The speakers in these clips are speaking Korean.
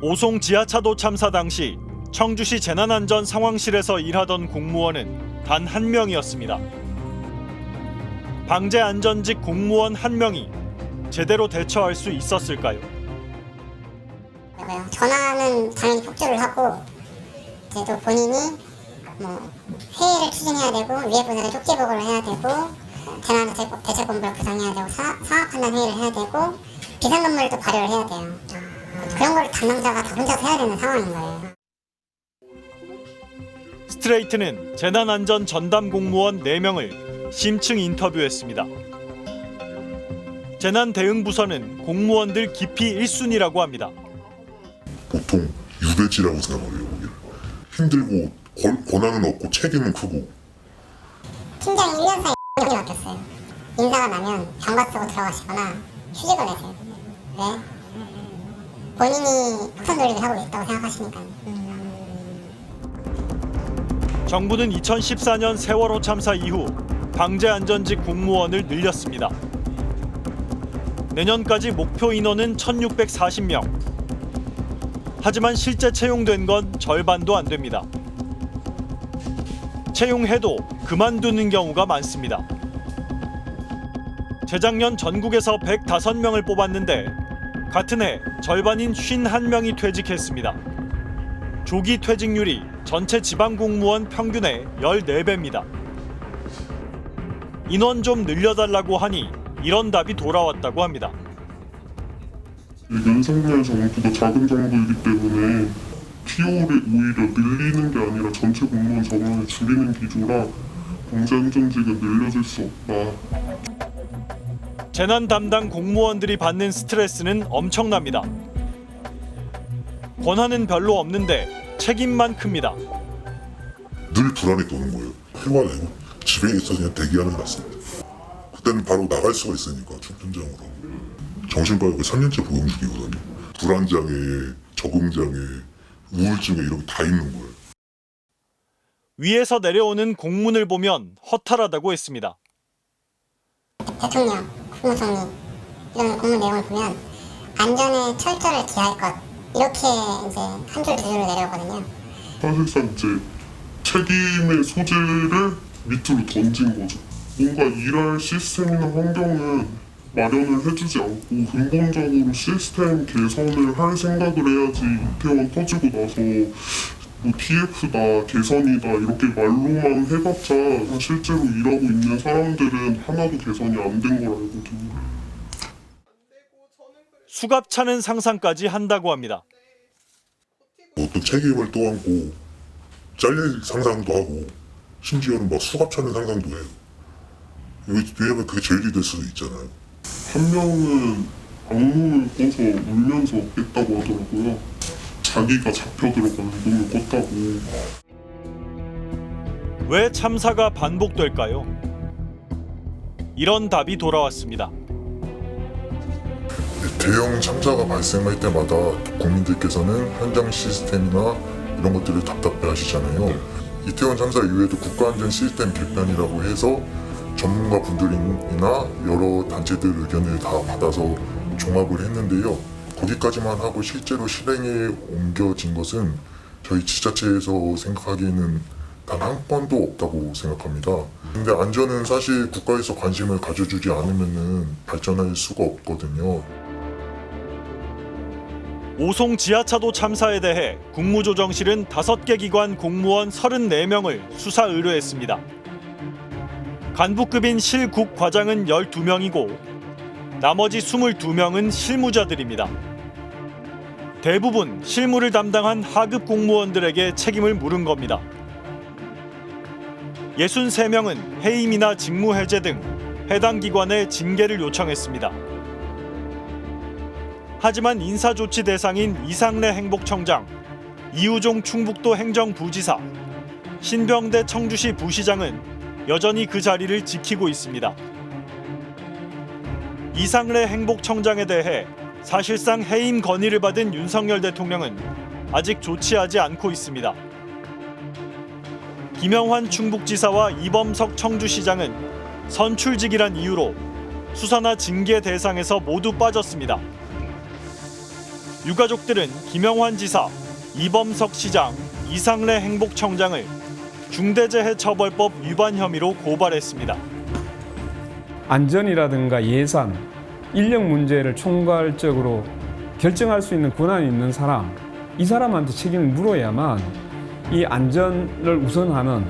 오송 지하차도 참사 당시 청주시 재난안전 상황실에서 일하던 공무원은 단 한 명이었습니다. 방재안전직 공무원 한 명이 제대로 대처할 수 있었을까요? 전화는 당연히 폭주를 하고 이제 또 본인이 회의를 추진해야 되고 위에 분들에 쪽지 보고를 해야 되고 재난대책본부를 구성해야 되고 상황판단 회의를 해야 되고 비상근무를 또 발효를 해야 돼요. 그런 걸 담당자가 다 혼자서 해야 되는 상황인 거예요. 스트레이트는 재난안전 전담 공무원 4명을 심층 인터뷰했습니다. 재난대응부서는 공무원들 기피 1순위라고 합니다. 보통 유배지라고 생각해요. 힘들고 권한은 없고 책임은 크고. 팀장이 1년 사이에 바뀌었어요. 인사가 나면 병가 쓰고 들어가시거나 휴직을 내세요. 왜? 본인이 폭탄 돌리기 하고 있다고 생각하시니까요. 정부는 2014년 세월호 참사 이후 방재안전직 공무원을 늘렸습니다. 내년까지 목표 인원은 1,640명. 하지만 실제 채용된 건 절반도 안 됩니다. 채용해도 그만두는 경우가 많습니다. 재작년 전국에서 105명을 뽑았는데 같은 해 절반인 51명이 퇴직했습니다. 조기 퇴직률이 전체 지방공무원 평균의 14배입니다. 인원 좀 늘려달라고 하니 이런 답이 돌아왔다고 합니다. 윤석열 정부가 작은 정부이기 때문에 TO를 오히려 늘리는 게 아니라 전체 공무원 정원을 줄이는 기조라 방재안전직은 늘려줄 수 없다. 재난 담당 공무원들이 받는 스트레스는 엄청납니다. 권한은 별로 없는데 책임만 큽니다. 늘 불안이 도는 거예요. 휴가내고 집에 있어 그냥 대기하는 것 같습니다. 그때는 바로 나갈 수가 있으니까 현장으로. 정신과학의 3년째 보험 중이거든요. 불안장애, 적응장애, 우울증에 이런 게 다 있는 거예요. 위에서 내려오는 공문을 보면 허탈하다고 했습니다. 대통령, 국무총리 이런 공문 내용을 보면 안전에 철저를 기할 것 이렇게 이제 한 줄 두 줄을 내려오거든요. 사실상 이제 책임의 소재를 밑으로 던진 거죠. 뭔가 일할 시스템이나 환경은 마련을 해주지 않고 근본적으로 시스템 개선을 할 생각을 해야지. 이태원 터지고 나서 뭐 TF다, 개선이다 이렇게 말로만 해봤자 실제로 일하고 있는 사람들은 하나도 개선이 안 된 걸 알거든요. 수갑 차는 상상까지 한다고 합니다. 어떤 책임을 또 안고 잘릴 상상도 하고 심지어는 막 수갑 차는 상상도 해요. 왜냐면 그게 제일이 될 수도 있잖아요. 한 명은 악몽을 꿔서 울면서 깼다고 하더라고요. 자기가 잡혀 들어가는 꿈을 꿨다고. 왜 참사가 반복될까요? 이런 답이 돌아왔습니다. 대형 참사가 발생할 때마다 국민들께서는 현장 시스템이나 이런 것들을 답답해 하시잖아요. 이태원 참사 이후에도 국가안전 시스템 개편이라고 해서 전문가 분들이나 여러 단체들 의견을 다 받아서 종합을 했는데요. 거기까지만 하고 실제로 실행에 옮겨진 것은 저희 지자체에서 생각하기에는 단 한 건도 없다고 생각합니다. 근데 안전은 사실 국가에서 관심을 가져주지 않으면 발전할 수가 없거든요. 오송 지하차도 참사에 대해 국무조정실은 5개 기관 공무원 34명을 수사 의뢰했습니다. 간부급인 실국 과장은 12명이고 나머지 22명은 실무자들입니다. 대부분 실무를 담당한 하급 공무원들에게 책임을 물은 겁니다. 63명은 해임이나 직무해제 등 해당 기관에 징계를 요청했습니다. 하지만 인사조치 대상인 이상래 행복청장, 이우종 충북도 행정부지사, 신병대 청주시 부시장은 여전히 그 자리를 지키고 있습니다. 이상래 행복청장에 대해 사실상 해임 건의를 받은 윤석열 대통령은 아직 조치하지 않고 있습니다. 김영환 충북지사와 이범석 청주시장은 선출직이란 이유로 수사나 징계 대상에서 모두 빠졌습니다. 유가족들은 김영환 지사, 이범석 시장, 이상래 행복청장을 중대재해처벌법 위반 혐의로 고발했습니다. 안전이라든가 예산, 인력 문제를 총괄적으로 결정할 수 있는 권한이 있는 사람, 이 사람한테 책임을 물어야만 이 안전을 우선하는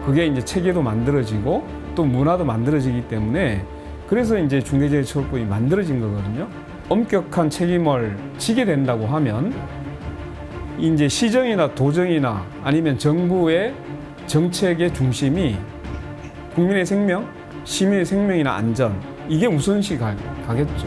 그게 이제 체계도 만들어지고 또 문화도 만들어지기 때문에 그래서 이제 중대재해처벌법이 만들어진 거거든요. 엄격한 책임을 지게 된다고 하면 이제 시정이나 도정이나 아니면 정부의 정책의 중심이 국민의 생명, 시민의 생명이나 안전 이게 우선시 가겠죠.